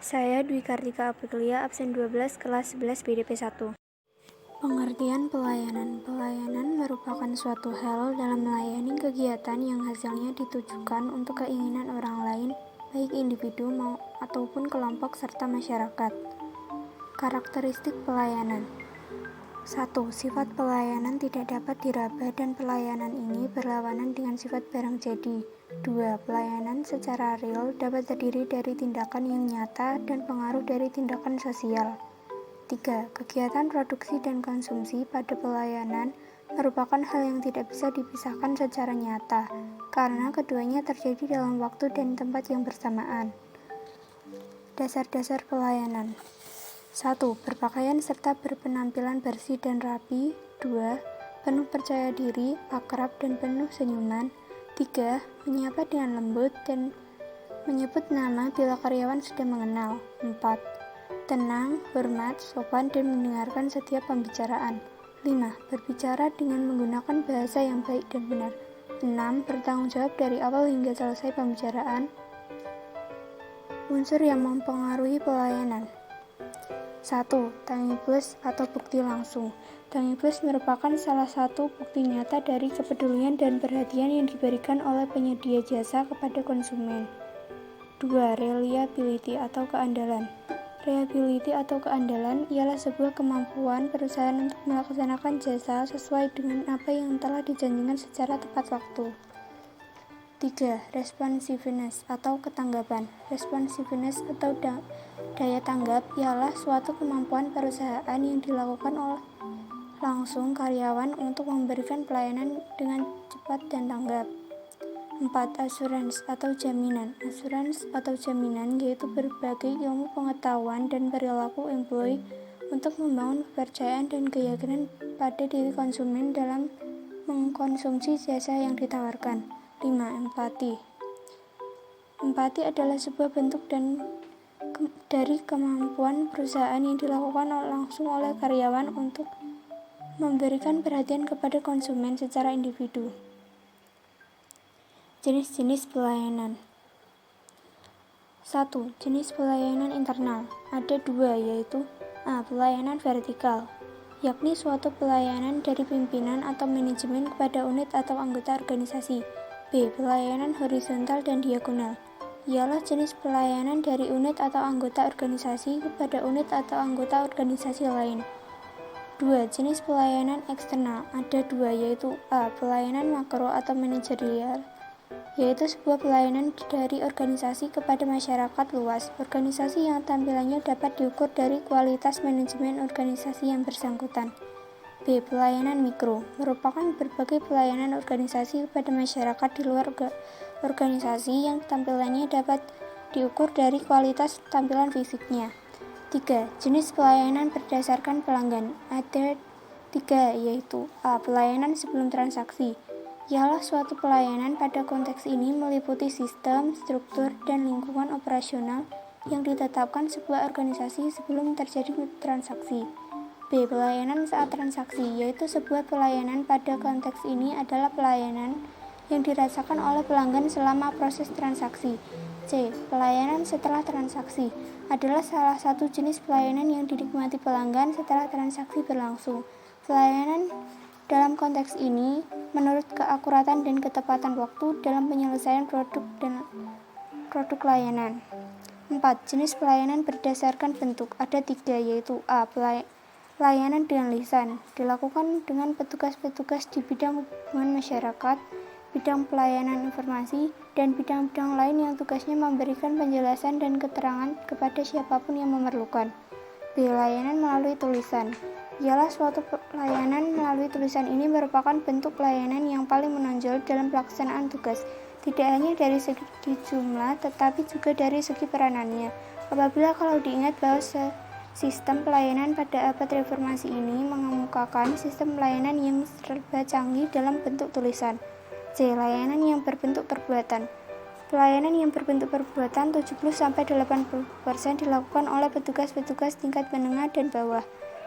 Saya Dwi Kartika Aprilia, absen 12, kelas 11 BDP 1. Pengertian pelayanan. Pelayanan merupakan suatu hal dalam melayani kegiatan yang hasilnya ditujukan untuk keinginan orang lain, baik individu ataupun kelompok serta masyarakat. Karakteristik pelayanan. 1. Sifat pelayanan tidak dapat diraba dan pelayanan ini berlawanan dengan sifat barang jadi. 2. Pelayanan secara real dapat terdiri dari tindakan yang nyata dan pengaruh dari tindakan sosial. 3. Kegiatan produksi dan konsumsi pada pelayanan merupakan hal yang tidak bisa dipisahkan secara nyata, karena keduanya terjadi dalam waktu dan tempat yang bersamaan. Dasar-dasar pelayanan. 1. Berpakaian serta berpenampilan bersih dan rapi. 2. Penuh percaya diri, akrab dan penuh senyuman. 3. Menyapa dengan lembut dan menyebut nama bila karyawan sudah mengenal. 4. Tenang, hormat, sopan dan mendengarkan setiap pembicaraan. 5. Berbicara dengan menggunakan bahasa yang baik dan benar. 6. Bertanggung jawab dari awal hingga selesai pembicaraan. Unsur yang mempengaruhi pelayanan. 1. Tangi plus atau bukti langsung. Tangi plus merupakan salah satu bukti nyata dari kepedulian dan perhatian yang diberikan oleh penyedia jasa kepada konsumen. 2. Reliability atau keandalan. Reliability atau keandalan ialah sebuah kemampuan perusahaan untuk melaksanakan jasa sesuai dengan apa yang telah dijanjikan secara tepat waktu. 3. Responsiveness atau ketanggapan. Responsiveness atau daya tanggap ialah suatu kemampuan perusahaan yang dilakukan oleh langsung karyawan untuk memberikan pelayanan dengan cepat dan tanggap. 4. Assurance atau jaminan. Assurance atau jaminan yaitu berbagai ilmu pengetahuan dan perilaku employee untuk membangun kepercayaan dan keyakinan pada diri konsumen dalam mengkonsumsi jasa yang ditawarkan. 5. Empati. Empati adalah sebuah bentuk dari kemampuan perusahaan yang dilakukan langsung oleh karyawan untuk memberikan perhatian kepada konsumen secara individu. Jenis-jenis pelayanan. 1. Jenis pelayanan internal. Ada dua, yaitu A. Pelayanan vertikal, yakni suatu pelayanan dari pimpinan atau manajemen kepada unit atau anggota organisasi. B. Pelayanan horizontal dan diagonal, ialah jenis pelayanan dari unit atau anggota organisasi kepada unit atau anggota organisasi lain. 2. Jenis pelayanan eksternal. Ada dua, yaitu A. Pelayanan makro atau manajerial, yaitu sebuah pelayanan dari organisasi kepada masyarakat luas. Organisasi yang tampilannya dapat diukur dari kualitas manajemen organisasi yang bersangkutan. B. Pelayanan mikro, merupakan berbagai pelayanan organisasi kepada masyarakat di luar organisasi yang tampilannya dapat diukur dari kualitas tampilan fisiknya. 3. Jenis pelayanan berdasarkan pelanggan. Ada 3, yaitu A. Pelayanan sebelum transaksi, ialah suatu pelayanan pada konteks ini meliputi sistem, struktur, dan lingkungan operasional yang ditetapkan sebuah organisasi sebelum terjadi transaksi. B. Pelayanan saat transaksi, yaitu sebuah pelayanan pada konteks ini adalah pelayanan yang dirasakan oleh pelanggan selama proses transaksi. C. Pelayanan setelah transaksi adalah salah satu jenis pelayanan yang dinikmati pelanggan setelah transaksi berlangsung. Pelayanan dalam konteks ini menurut keakuratan dan ketepatan waktu dalam penyelesaian produk layanan. 4. Jenis pelayanan berdasarkan bentuk. Ada 3, yaitu A. Pelayanan dengan lisan, dilakukan dengan petugas-petugas di bidang hubungan masyarakat, bidang pelayanan informasi, dan bidang-bidang lain yang tugasnya memberikan penjelasan dan keterangan kepada siapapun yang memerlukan. B. Layanan melalui tulisan, ialah suatu pelayanan melalui tulisan. Ini merupakan bentuk pelayanan yang paling menonjol dalam pelaksanaan tugas, tidak hanya dari segi jumlah, tetapi juga dari segi peranannya. Apabila kalau diingat bahwa sistem pelayanan pada abad reformasi ini mengemukakan sistem pelayanan yang serba canggih dalam bentuk tulisan. C. Layanan yang berbentuk perbuatan. Pelayanan yang berbentuk perbuatan 70-80% dilakukan oleh petugas-petugas tingkat menengah dan bawah.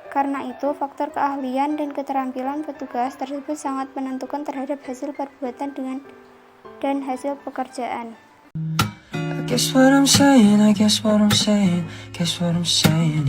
Karena itu, faktor keahlian dan keterampilan petugas tersebut sangat menentukan terhadap hasil perbuatan dan hasil pekerjaan. Guess what I'm saying, I guess what I'm saying, guess what I'm saying.